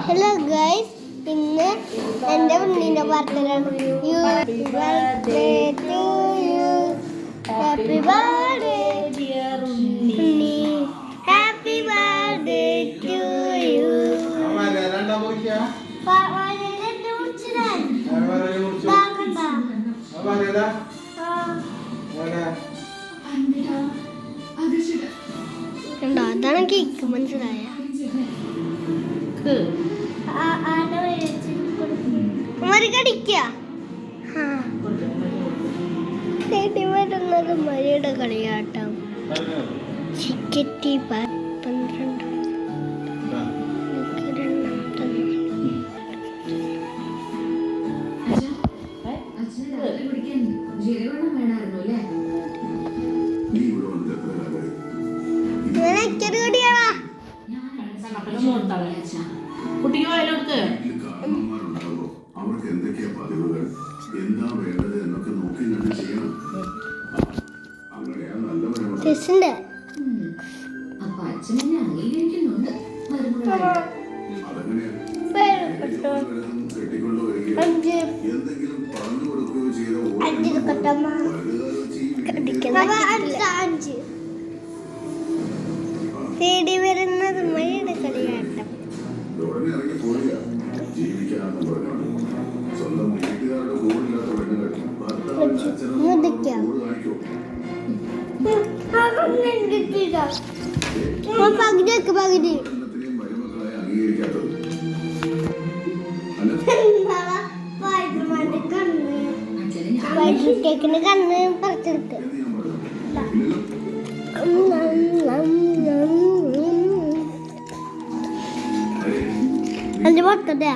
Hello guys, ഇന്ന് എൻ്റെ ഉണ്ണിൻ്റെ ബർത്ത്ഡേ ആണ്. Happy birthday to you, happy birthday dear Unni, happy birthday to you. കണ്ടോ, അതാണ് കേക്ക്, മനസ്സിലായ? വരുന്നത് മരിയുടെ കളിയാട്ടം. ചിക്കറ്റി 12 അവർക്ക് എന്തൊക്കെയാ പതിവുകൾ, എന്താ വേണ്ടത് എന്നൊക്കെ നോക്കി തന്നെ ചെയ്യണം. അങ്ങനെയാ നല്ലവരാണ്. കെട്ടിക്കൊണ്ടു വരികയോ എന്തെങ്കിലും പറഞ്ഞു കൊടുക്കുകയോ ചെയ്ത വരുന്നത് മഴയുടെ കളിയാട്ടം. ഉടനെ ഇറങ്ങി പോവുക, ജീവിക്കാനെന്ന് പറഞ്ഞാണ്. സ്വന്തം വീട്ടുകാരുടെ കൂടില്ലാത്ത പെണ്ണുകൾ ഭർത്താവിന്റെ അച്ഛനും കൂട് കാണിക്കോ? എണ്ണത്തിനെയും മരുമക്കളായി അംഗീകരിക്കാത്തത് കണ്ണ് പറിച്ചെടുത്ത് അതിന്റെ പൊട്ടതയാ.